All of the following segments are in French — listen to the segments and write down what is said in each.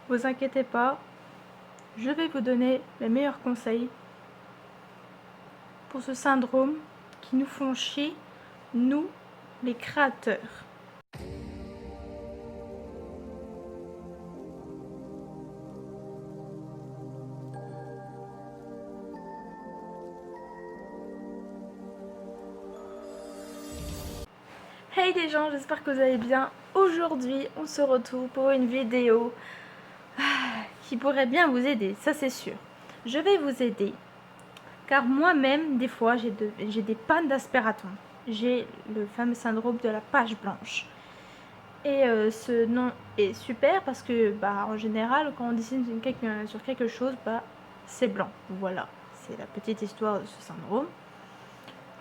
vous inquiétez pas, je vais vous donner les meilleurs conseils pour ce syndrome qui nous font chier, nous, les créateurs. Hey les gens, j'espère que vous allez bien. Aujourd'hui, on se retrouve pour une vidéo qui pourrait bien vous aider, ça c'est sûr. Je vais vous aider, car moi-même, des fois, j'ai des pannes d'aspiraton. J'ai le fameux syndrome de la page blanche. Et ce nom est super parce que, en général, quand on dessine sur quelque chose, c'est blanc. Voilà, c'est la petite histoire de ce syndrome.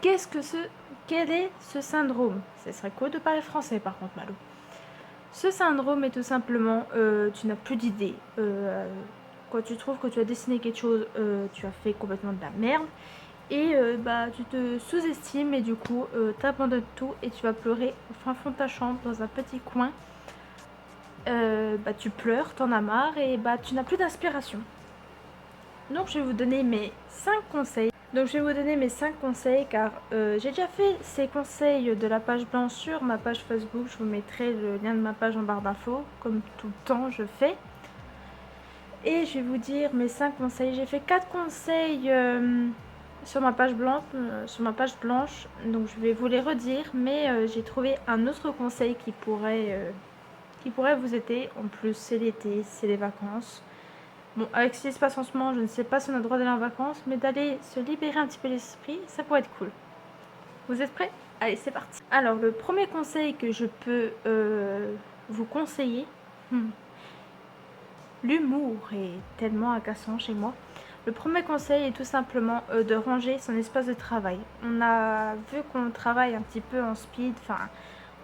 Quel est ce syndrome? Ce serait cool de parler français par contre, Malo. Ce syndrome est tout simplement, tu n'as plus d'idées. Quand tu trouves que tu as dessiné quelque chose, tu as fait complètement de la merde. Et tu te sous-estimes et du coup, tu abandonnes tout et tu vas pleurer au fin fond de ta chambre, dans un petit coin. Tu pleures, t'en as marre et tu n'as plus d'inspiration. Donc je vais vous donner mes 5 conseils. Car j'ai déjà fait ces conseils de la page blanche sur ma page Facebook. Je vous mettrai le lien de ma page en barre d'infos, comme tout le temps je fais. Et je vais vous dire mes 5 conseils. J'ai fait 4 conseils sur ma page blanche, donc je vais vous les redire. Mais j'ai trouvé un autre conseil qui pourrait vous aider. En plus, c'est l'été, c'est les vacances. Bon, avec ce qui se passe en ce moment, je ne sais pas si on a le droit d'aller en vacances, mais d'aller se libérer un petit peu l'esprit, ça pourrait être cool. Vous êtes prêts? Allez, c'est parti. Alors, le premier conseil que je peux vous conseiller, l'humour est tellement agaçant chez moi. Le premier conseil est tout simplement de ranger son espace de travail. On a vu qu'on travaille un petit peu en speed,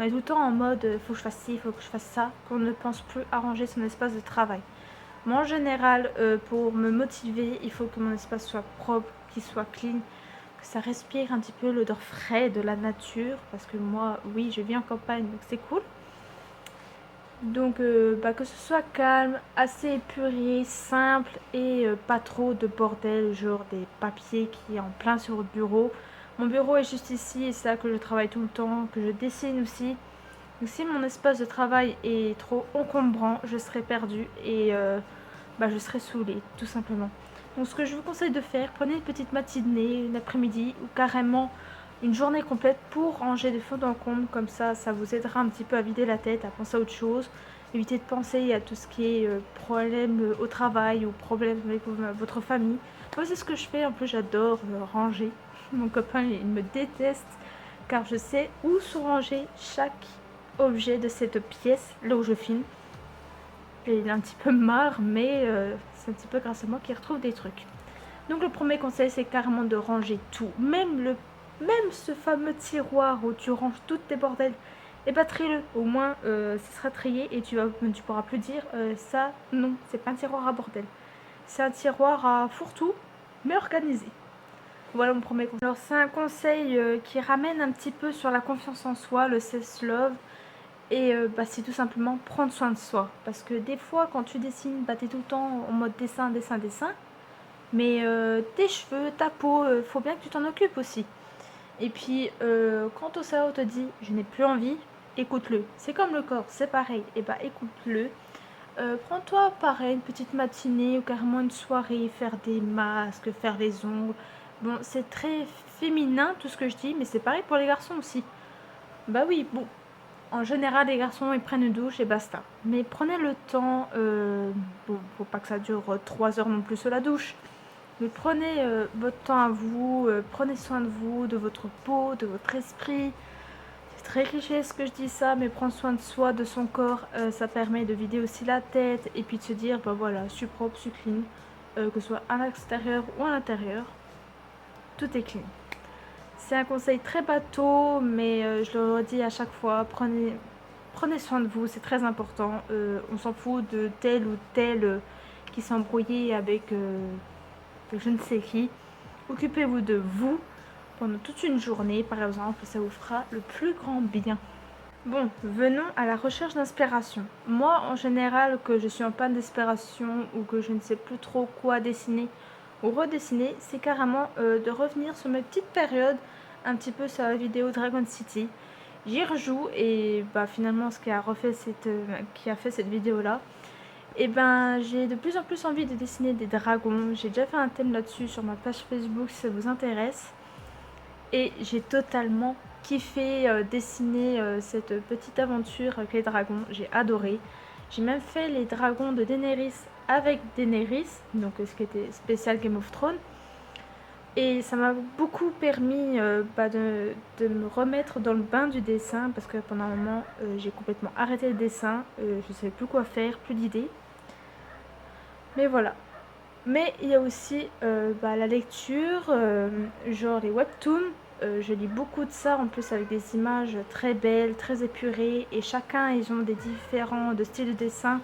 on est tout le temps en mode faut que je fasse ci, faut que je fasse ça, qu'on ne pense plus à ranger son espace de travail. Moi en général, pour me motiver, il faut que mon espace soit propre, qu'il soit clean, que ça respire un petit peu l'odeur frais de la nature, parce que moi, oui, je vis en campagne, donc c'est cool. Donc que ce soit calme, assez épuré, simple et pas trop de bordel, genre des papiers qui est en plein sur le bureau. Mon bureau est juste ici et c'est là que je travaille tout le temps, que je dessine aussi. Donc si mon espace de travail est trop encombrant, je serai perdue et je serai saoulée, tout simplement. Donc ce que je vous conseille de faire, prenez une petite matinée, une après-midi ou carrément une journée complète pour ranger des fonds d'encombre. Comme ça vous aidera un petit peu à vider la tête, à penser à autre chose. Évitez de penser à tout ce qui est problème au travail ou problème avec votre famille. Moi c'est ce que je fais, en plus j'adore ranger. Mon copain il me déteste car je sais où sont rangés chaque objet de cette pièce, là où je filme. Et il est un petit peu marre, mais c'est un petit peu grâce à moi qu'il retrouve des trucs. Donc le premier conseil, c'est carrément de ranger tout. Même ce fameux tiroir où tu ranges toutes tes bordels, et trie-le. Au moins, ce sera trié et tu pourras plus dire ça, non, c'est pas un tiroir à bordel. C'est un tiroir à fourre-tout, mais organisé. Voilà mon premier conseil. Alors c'est un conseil qui ramène un petit peu sur la confiance en soi, le self-love. Et c'est tout simplement prendre soin de soi. Parce que des fois, quand tu dessines, tu es tout le temps en mode dessin. Mais tes cheveux, ta peau, faut bien que tu t'en occupes aussi. Et puis, quand ton cerveau te dit « je n'ai plus envie », écoute-le. C'est comme le corps, c'est pareil. Et écoute-le. Prends-toi pareil, une petite matinée ou carrément une soirée, faire des masques, faire les ongles. Bon, c'est très féminin tout ce que je dis, mais c'est pareil pour les garçons aussi. Bah oui, bon. En général, les garçons, ils prennent une douche et basta. Mais prenez le temps, faut pas que ça dure 3 heures non plus sous la douche. Mais prenez votre temps à vous, prenez soin de vous, de votre peau, de votre esprit. C'est très cliché ce que je dis ça, mais prendre soin de soi, de son corps, ça permet de vider aussi la tête et puis de se dire, voilà, je suis propre, je suis clean, que ce soit à l'extérieur ou à l'intérieur, tout est clean. C'est un conseil très bateau, mais je le redis à chaque fois, prenez soin de vous, c'est très important. On s'en fout de tel ou tel qui s'est embrouillé avec je ne sais qui. Occupez-vous de vous pendant toute une journée, par exemple, ça vous fera le plus grand bien. Bon, venons à la recherche d'inspiration. Moi, en général, que je suis en panne d'inspiration ou que je ne sais plus trop quoi dessiner ou redessiner, c'est carrément de revenir sur mes petites périodes, un petit peu sur la vidéo Dragon City. J'y rejoue et bah, finalement, ce qui a fait cette vidéo-là, et ben j'ai de plus en plus envie de dessiner des dragons. J'ai déjà fait un thème là-dessus sur ma page Facebook si ça vous intéresse. Et j'ai totalement kiffé dessiner cette petite aventure avec les dragons. J'ai adoré. J'ai même fait les dragons de Daenerys avec Daenerys, donc ce qui était spécial Game of Thrones. Et ça m'a beaucoup permis de me remettre dans le bain du dessin parce que pendant un moment j'ai complètement arrêté le dessin. Je ne savais plus quoi faire, plus d'idées. Mais voilà. Mais il y a aussi la lecture, genre les webtoons. Je lis beaucoup de ça, en plus avec des images très belles, très épurées. Et chacun, ils ont des différents styles de dessin.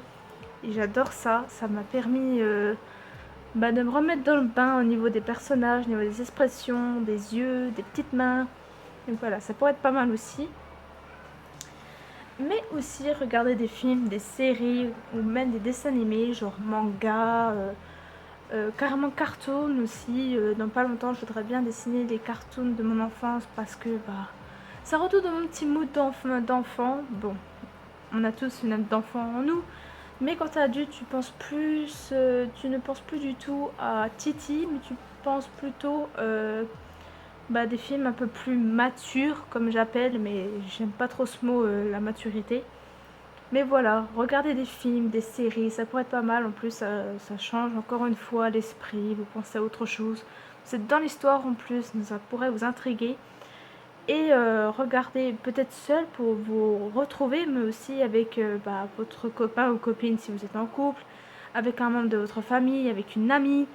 Et j'adore ça. Ça m'a permis de me remettre dans le bain au niveau des personnages, au niveau des expressions, des yeux, des petites mains. Donc voilà, ça pourrait être pas mal aussi. Mais aussi regarder des films, des séries ou même des dessins animés, genre manga, carrément cartoon aussi. Dans pas longtemps, je voudrais bien dessiner des cartoons de mon enfance parce que ça retourne dans mon petit mood d'enfant. Bon, on a tous une âme d'enfant en nous, mais quand t'es adulte, tu ne penses plus du tout à Titi, mais tu penses plutôt des films un peu plus matures, comme j'appelle, mais j'aime pas trop ce mot, la maturité. Mais voilà, regarder des films, des séries, ça pourrait être pas mal. En plus, ça change encore une fois l'esprit, vous pensez à autre chose. Vous êtes dans l'histoire en plus, ça pourrait vous intriguer. Et regardez peut-être seul pour vous retrouver, mais aussi avec votre copain ou copine si vous êtes en couple, avec un membre de votre famille, avec une amie.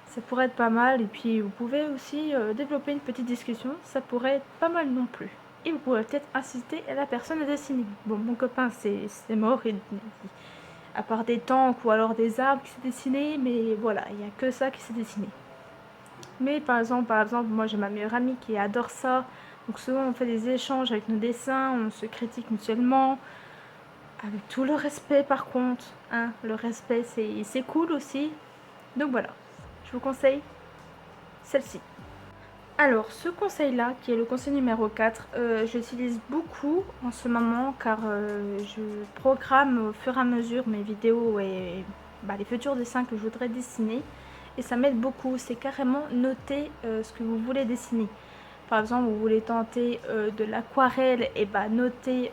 Ça pourrait être pas mal. Et puis vous pouvez aussi développer une petite discussion, ça pourrait être pas mal non plus. Et vous pourrez peut-être inciter la personne à dessiner. Bon, mon copain, c'est mort, à part des tanks ou alors des arbres qui s'est dessiné, mais voilà, il n'y a que ça qui s'est dessiné. Mais par exemple, moi j'ai ma meilleure amie qui adore ça, donc souvent on fait des échanges avec nos dessins, on se critique mutuellement, avec tout le respect par contre, hein, le respect c'est cool aussi, donc voilà, je vous conseille celle-ci. Alors, ce conseil-là, qui est le conseil numéro 4, j'utilise beaucoup en ce moment car je programme au fur et à mesure mes vidéos et les futurs dessins que je voudrais dessiner. Et ça m'aide beaucoup, c'est carrément noter ce que vous voulez dessiner. Par exemple, vous voulez tenter de l'aquarelle, et notez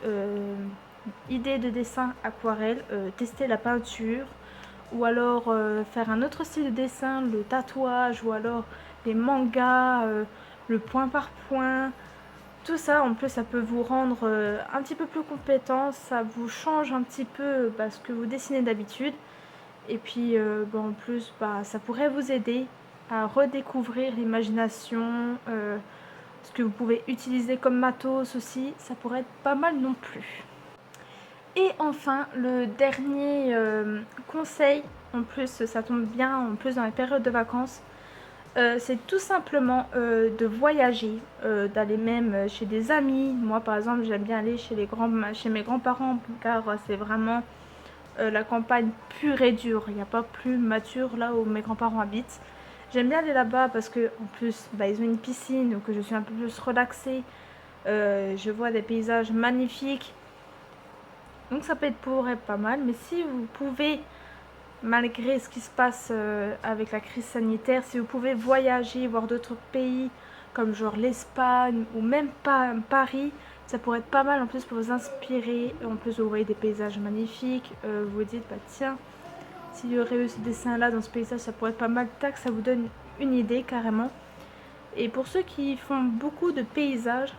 idée de dessin aquarelle, tester la peinture, ou alors faire un autre style de dessin, le tatouage, ou alors les mangas, le point par point. Tout ça, en plus, ça peut vous rendre un petit peu plus compétent, ça vous change un petit peu ce que vous dessinez d'habitude. Et puis, en plus, ça pourrait vous aider à redécouvrir l'imagination, ce que vous pouvez utiliser comme matos aussi, ça pourrait être pas mal non plus. Et enfin, le dernier conseil, en plus ça tombe bien, en plus dans les périodes de vacances, c'est tout simplement de voyager, d'aller même chez des amis. Moi par exemple, j'aime bien aller chez mes grands-parents car c'est vraiment la campagne pure et dure. Il n'y a pas plus mature là où mes grands-parents habitent. J'aime bien aller là-bas parce que en plus ils ont une piscine, donc je suis un peu plus relaxée. Je vois des paysages magnifiques. Donc ça peut être pas mal. Mais si vous pouvez, malgré ce qui se passe avec la crise sanitaire, si vous pouvez voyager, voir d'autres pays comme genre l'Espagne ou même pas Paris, ça pourrait être pas mal en plus pour vous inspirer. En plus vous voyez des paysages magnifiques, vous vous dites tiens, s'il y aurait eu ce dessin là dans ce paysage, ça pourrait être pas mal. Tac, ça vous donne une idée carrément. Et pour ceux qui font beaucoup de paysages,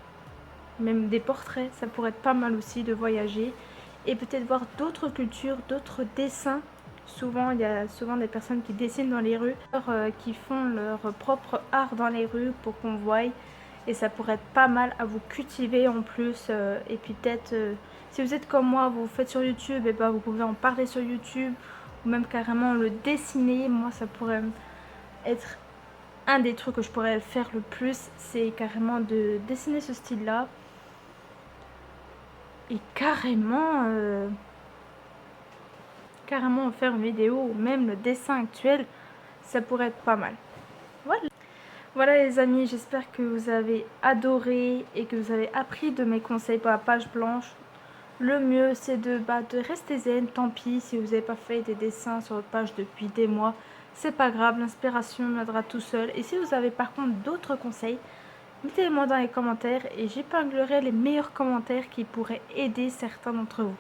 même des portraits, ça pourrait être pas mal aussi de voyager et peut-être voir d'autres cultures, d'autres dessins. Souvent, il y a des personnes qui dessinent dans les rues, qui font leur propre art dans les rues pour qu'on voie. Et ça pourrait être pas mal à vous cultiver en plus. Et puis peut-être, si vous êtes comme moi, vous faites sur YouTube, et vous pouvez en parler sur YouTube. Ou même carrément le dessiner. Moi, ça pourrait être un des trucs que je pourrais faire le plus. C'est carrément de dessiner ce style-là. et carrément en faire une vidéo ou même le dessin actuel, ça pourrait être pas mal. Voilà les amis, j'espère que vous avez adoré et que vous avez appris de mes conseils pour la page blanche. Le mieux c'est de rester zen, tant pis si vous n'avez pas fait des dessins sur votre page depuis des mois. C'est pas grave, l'inspiration viendra tout seul. Et si vous avez par contre d'autres conseils, mettez-les-moi dans les commentaires et j'épinglerai les meilleurs commentaires qui pourraient aider certains d'entre vous.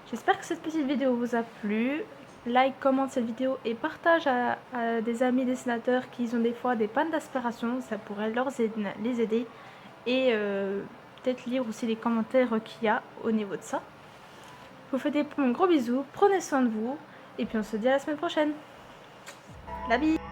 J'espère que cette petite vidéo vous a plu. Like, commente cette vidéo et partage à des amis dessinateurs qui ont des fois des pannes d'aspiration. Ça pourrait les aider. Et peut-être lire aussi les commentaires qu'il y a au niveau de ça. Je vous fais des gros bisous. Prenez soin de vous. Et puis on se dit à la semaine prochaine. La bise.